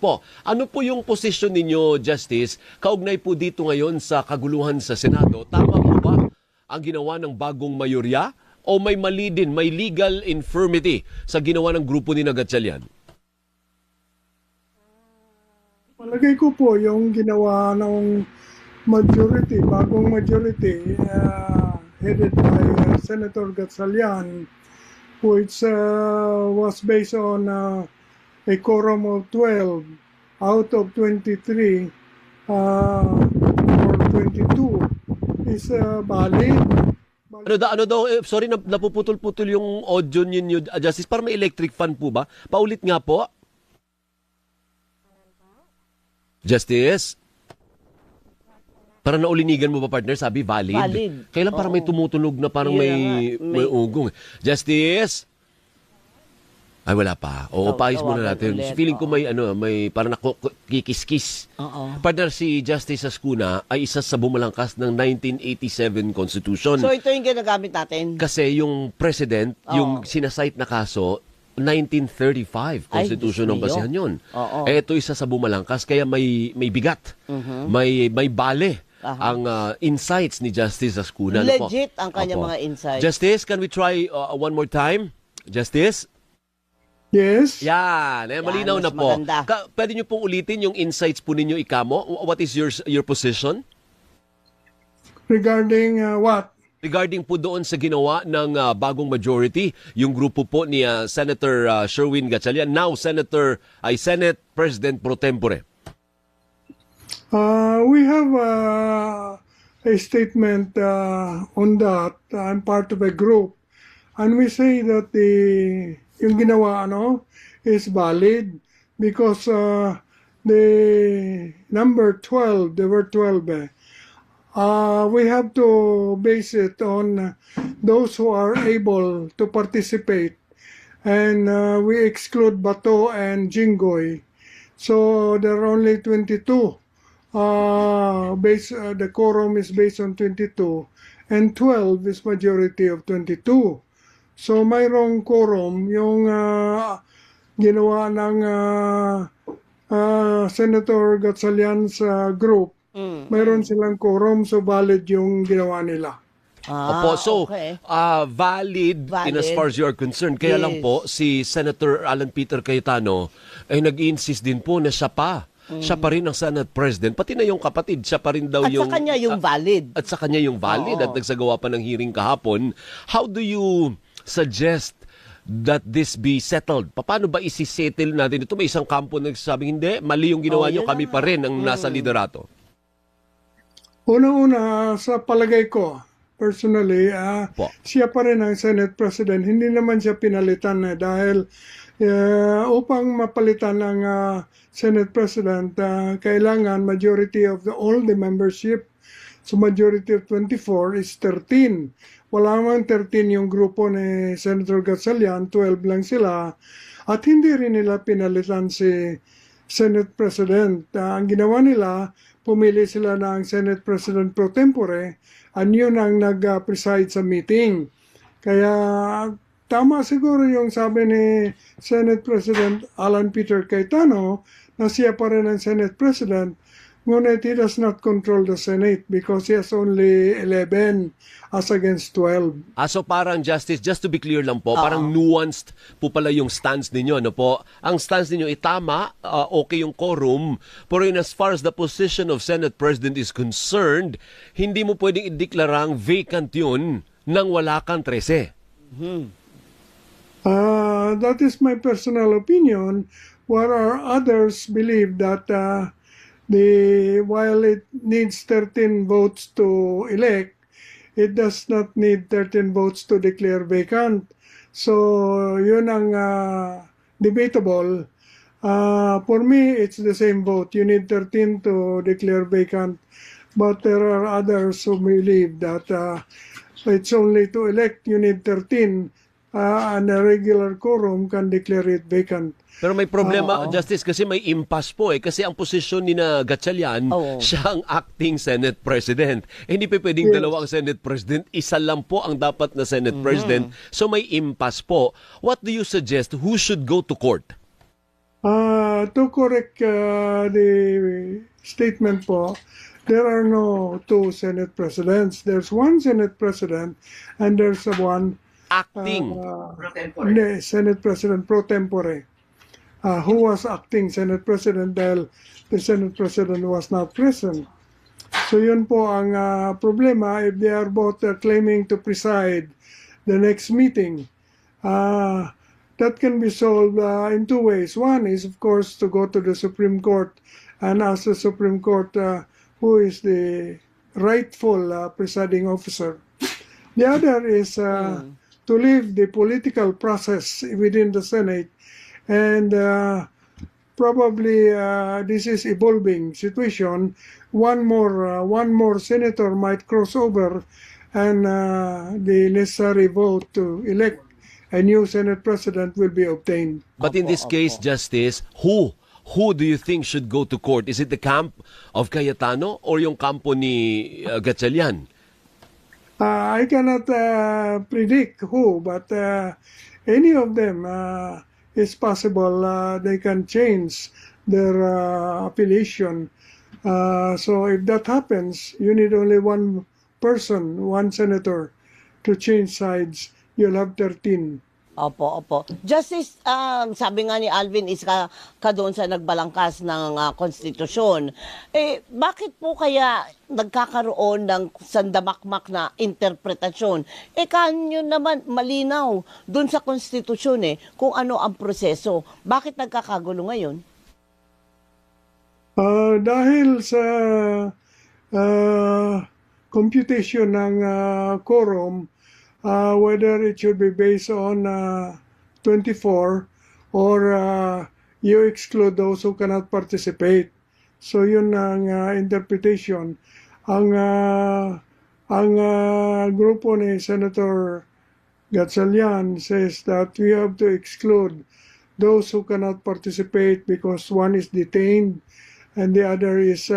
Po, ano po yung posisyon ninyo, Justice, kaugnay po dito ngayon sa kaguluhan sa Senado? Tama po ba ang ginawa ng bagong mayorya o may mali din, may legal infirmity sa ginawa ng grupo ni Gatchalian? Palagay ko po yung ginawa ng majority, bagong majority, headed by Senator Gatchalian, which was based on a quorum of 12 out of 23 or 22 is valid. Sorry, napuputol-putol yung audio ninyo, Justice. Para may electric fan po ba? Paulit nga po. Justice? Para naulinigan mo ba, partner? Sabi, valid. Valid. Kailan parang may tumutunog na parang may ugong. Justice? Ay, wala pa. Oo, paayos muna natin. Ulit. Feeling ko may parang nakikis-kis. Partner, si Justice Ascuna ay isa sa bumalangkas ng 1987 Constitution. So ito yung ginagamit natin? Kasi yung president, yung sinasite na kaso, 1935 Constitution ng basihan yun. Ito isa sa bumalangkas, kaya may bigat, may bale ang insights ni Justice Ascuna. Legit ang kanyang mga insights. Justice, can we try one more time? Justice? Yes. Yan, malinaw mas na po. maganda. Pwede niyo pong ulitin yung insights po ninyo, Ikamo? What is your position? Regarding what? Regarding po doon sa ginawa ng bagong majority, yung grupo po ni Senator Sherwin Gatchalian, now Senate President Pro Tempore. We have a statement on that. I'm part of a group. And we say that yung ginawa is valid because the number 12, there were 12 we have to base it on those who are able to participate, and we exclude Bato and Jinggoy, so there are only 22. The quorum is based on 22 and 12 is majority of 22. So mayroong quorum yung ginawa ng Senator Gatchalian's group. Mayroon silang quorum, so valid yung ginawa nila. Opo, so okay. valid in as far as you are concerned. Kaya lang po, si Senator Alan Peter Cayetano ay nag-insist din po na siya pa rin ang Senate President. Pati na yung kapatid, siya pa rin daw At yung... sa kanya yung valid. At sa kanya yung valid. At nagsagawa pa ng hearing kahapon. How do you suggest that this be settled? Paano ba isi-settle natin ito? May isang kampo na nagsasabing, hindi, mali yung ginawa nyo, kami pa rin ang nasa liderato. Una-una, sa palagay ko, personally, siya pa rin ang Senate President. Hindi naman siya pinalitan dahil upang mapalitan ng Senate President, kailangan majority of all the membership. So majority of 24 is 13. Wala man 13 yung grupo ni Senator Gatchalian, 12 lang sila. At hindi rin nila pinalitan si Senate President. Ang ginawa nila, pumili sila ng Senate President Pro Tempore, at yun ang nag-preside sa meeting. Kaya tama siguro yung sabi ni Senate President Alan Peter Cayetano na siya pa rin ang Senate President, ngunit he does not control the Senate because he has only 11 as against 12. So parang, Justice, just to be clear lang po, parang nuanced po pala yung stance ninyo, no po? Ang stance ninyo, tama, okay yung quorum, pero in as far as the position of Senate President is concerned, hindi mo pwedeng ideklarang vacant yun nang wala kang 13. That is my personal opinion, where others believe that while it needs 13 votes to elect, it does not need 13 votes to declare vacant. So, yun ang debatable. For me, it's the same vote. You need 13 to declare vacant. But there are others who believe that it's only to elect, you need 13. And a regular quorum can declare it vacant. Pero may problema, Justice, kasi may impasse po Kasi ang posisyon ni Gatchalian, siya ang acting Senate President. Hindi pa pwedeng dalawa ang Senate President. Isa lang po ang dapat na Senate President. So may impasse po. What do you suggest? Who should go to court? To correct the statement po, there are no two Senate presidents. There's one Senate president and there's one Acting. Senate President pro tempore who was acting Senate President dahil the Senate President was not present. So yun po ang problema if they are both claiming to preside the next meeting. That can be solved in two ways. One is, of course, to go to the Supreme Court and ask the Supreme Court who is the rightful presiding officer. The other is to leave the political process within the Senate, and probably this is evolving situation. One more senator might cross over, and the necessary vote to elect a new Senate President will be obtained. But in this case, Justice, who do you think should go to court? Is it the camp of Cayetano or yung kampo ni Gatchalian? I cannot predict who, but any of them is possible. They can change their affiliation. So if that happens, you need only one person, one senator, to change sides. You'll have 13. Opo. Justice, sabi nga ni Alvin, is ka doon sa nagbalangkas ng konstitusyon. Bakit po kaya nagkakaroon ng sandamakmak na interpretasyon? Kanyo naman malinaw doon sa konstitusyon kung ano ang proseso. Bakit nagkakagulo ngayon? Dahil sa computation ng quorum, whether it should be based on 24 or you exclude those who cannot participate. So yun ang interpretation. Ang grupo ni Senator Gatchalian says that we have to exclude those who cannot participate because one is detained and the other is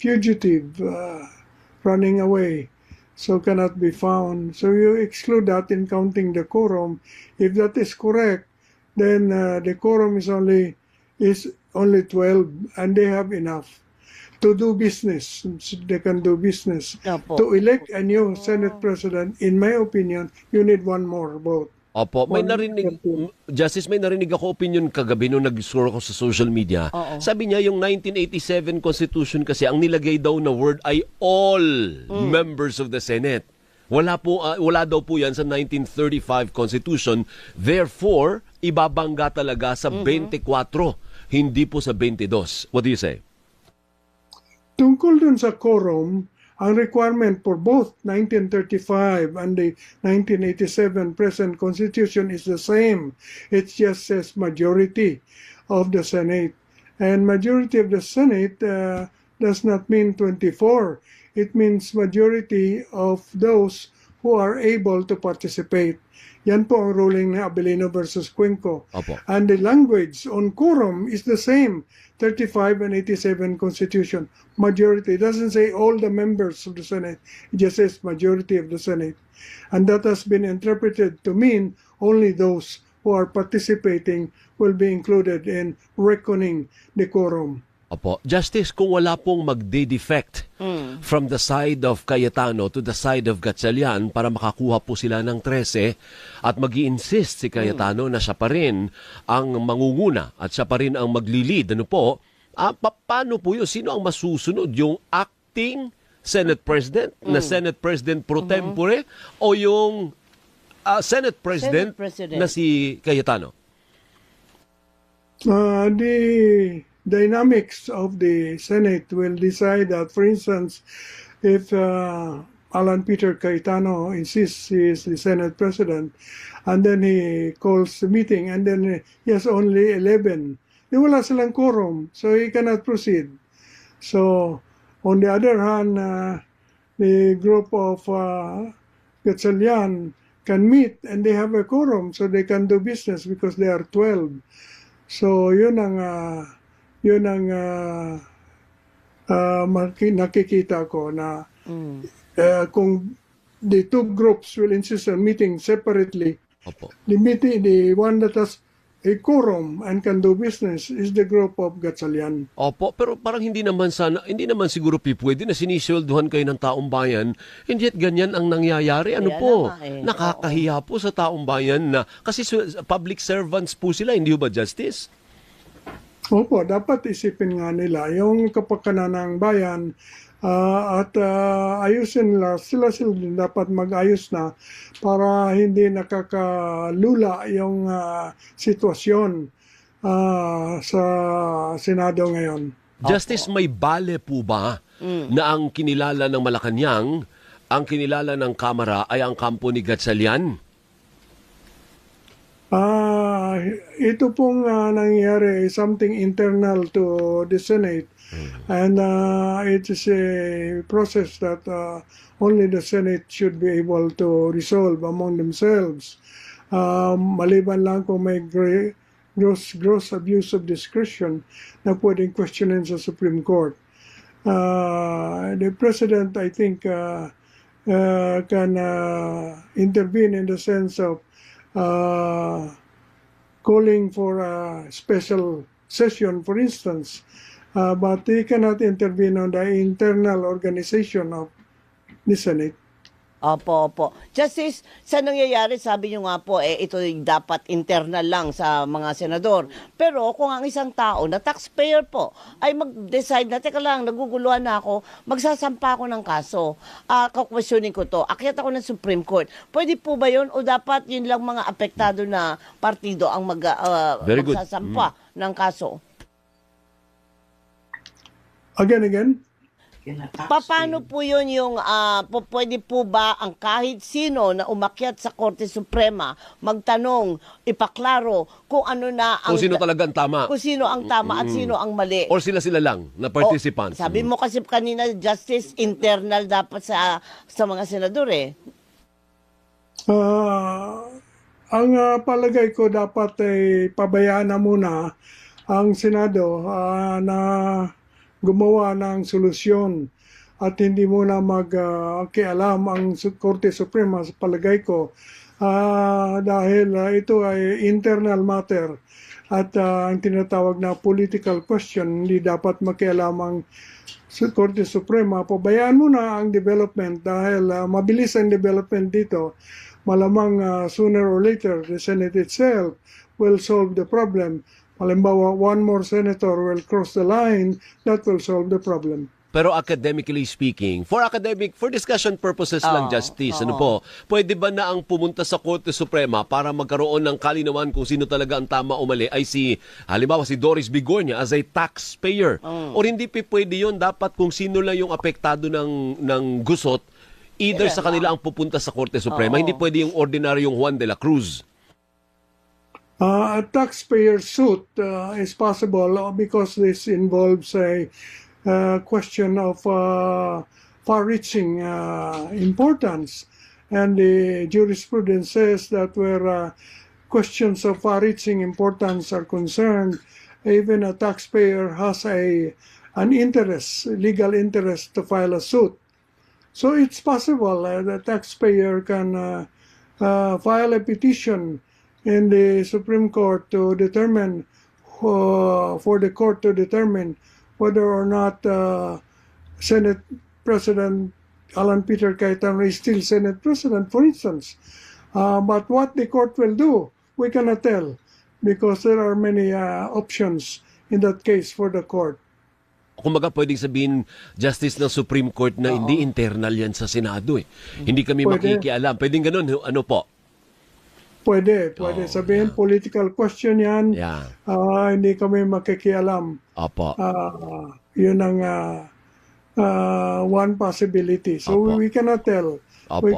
fugitive, running away. So cannot be found. So you exclude that in counting the quorum. If that is correct, then the quorum is only 12, and they have enough to do business. They can do business. Opo. To elect a new Senate President, in my opinion, you need one more vote. Opo, may narinig, Justice, may narinig ako opinion kagabi nung nag-scroll ako sa social media. Oo. Sabi niya yung 1987 Constitution kasi ang nilagay daw na word ay all members of the Senate. Wala daw po yan sa 1935 Constitution. Therefore, ibabangga talaga sa 24, hindi po sa 22. What do you say? Tungkol dun sa quorum, ang requirement for both 1935 and the 1987 present Constitution is the same. It just says majority of the Senate. And majority of the Senate does not mean 24. It means majority of those who are able to participate. Yan po ang ruling ni Abilino versus Cuenco. Opo. And the language on quorum is the same, 35 and 87 Constitution. Majority. It doesn't say all the members of the Senate. It just says majority of the Senate. And that has been interpreted to mean only those who are participating will be included in reckoning the quorum. Opo. Justice, kung wala pong magde-defect from the side of Cayetano to the side of Gatchalian para makakuha po sila ng 13 at mag-i-insist si Cayetano na siya pa rin ang mangunguna at siya pa rin ang maglilid, ano po, paano po yun? Sino ang masusunod? Yung acting Senate President na Senate President pro tempore o yung Senate President na si Cayetano? The dynamics of the Senate will decide that, for instance, if Alan Peter Cayetano insists he is the Senate President, and then he calls the meeting, and then he has only 11, then wala silang quorum, so he cannot proceed. So, on the other hand, the group of Gatchalian can meet, and they have a quorum, so they can do business because they are 12. So, yun ang nakikita ko na kung the two groups will insist on meeting separately, Opo. the one that has a quorum and can do business is the group of Gatchalian. Opo, pero parang hindi naman siguro pwede na sinisweldohan kayo ng taong bayan, and yet ganyan ang nangyayari. Ano Kaya po? na nga eh. Nakakahiya po sa taong bayan na, kasi public servants po sila, hindi ba, Justice? Opo, dapat isipin nga nila yung kapakanan ng bayan at ayusin nila. Sila din dapat mag-ayos na para hindi nakakalula yung sitwasyon sa Senado ngayon. Justice, may bale po ba na ang kinilala ng Malacanang, ang kinilala ng Kamara ay ang kampo ni Gatchalian? Ito pong nangyayari is something internal to the Senate, and it is a process that only the Senate should be able to resolve among themselves. Maliban lang kung may gross abuse of discretion na pwedeng questionin sa Supreme Court. The President, I think, can intervene in the sense of calling for a special session, for instance, but he cannot intervene on the internal organization of the Senate. Opo. Justice, sa nangyayari, sabi nyo nga po, ito dapat internal lang sa mga senador. Pero kung ang isang tao na taxpayer po ay mag-decide na, teka lang, naguguluhan na ako, magsasampa ako ng kaso. Kakwestiyonin ko to, akyat ako ng Supreme Court. Pwede po ba yun? O dapat yun lang mga apektado na partido ang Very good. magsasampa ng kaso? Again? Paano po yun yung, pwede po ba ang kahit sino na umakyat sa Korte Suprema magtanong, ipaklaro kung ano na ang... Kung sino talaga ang tama? Kung sino ang tama at sino ang mali. Or sila lang na participants? Sabi mo kasi kanina, justice internal dapat sa mga senador eh. Ang palagay ko dapat ay pabayaan na muna ang Senado na gumawa ng solusyon at hindi muna magkialam ang Korte Suprema sa palagay ko dahil ito ay internal matter at ang tinatawag na political question, hindi dapat makialam ang Korte Suprema. Pabayaan muna ang development dahil mabilis ang development dito. Malamang sooner or later the Senate itself will solve the problem. Halimbawa, one more senator will cross the line, that will solve the problem. Pero academically speaking, for discussion purposes lang, Justice, ano po, pwede ba na ang pumunta sa Korte Suprema para magkaroon ng kalinawan kung sino talaga ang tama o mali ay halimbawa si Doris Bigornia as a taxpayer? O hindi pwede yun, dapat kung sino lang yung apektado ng gusot, either sa kanila ang pupunta sa Korte Suprema, hindi pwede yung ordinaryong Juan de la Cruz. A taxpayer suit is possible because this involves a question of far-reaching importance. And the jurisprudence says that where questions of far-reaching importance are concerned, even a taxpayer has an interest, legal interest to file a suit. So it's possible the taxpayer can file a petition in the Supreme Court to determine, for the court to determine whether or not Senate President Alan Peter Cayetano is still Senate President, for instance. But what the court will do, we cannot tell because there are many options in that case for the court. Kumbaga pwedeng sabihin, Justice ng Supreme Court na hindi internal yan sa Senado eh. Hindi kami makikialam. Pwedeng ganun, ano po? Pwede sabihin, political question yan. Yeah. Hindi kami makikialam. Opo. Yun ang one possibility. So Opo. we cannot tell. Opo.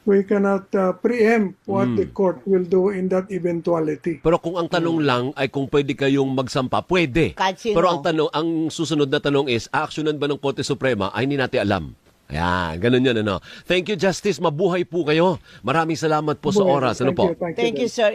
We cannot preempt what the court will do in that eventuality. Pero kung ang tanong lang ay kung pwede kayong magsampa, pwede. Kahit sino. Pero ang susunod na tanong is, aaksyonan ba ng Korte Suprema ay hindi natin alam. Ayan, ganun yun, ano. Thank you, Justice. Mabuhay po kayo. Maraming salamat po sa oras. Ano po? Thank you, Thank you, sir.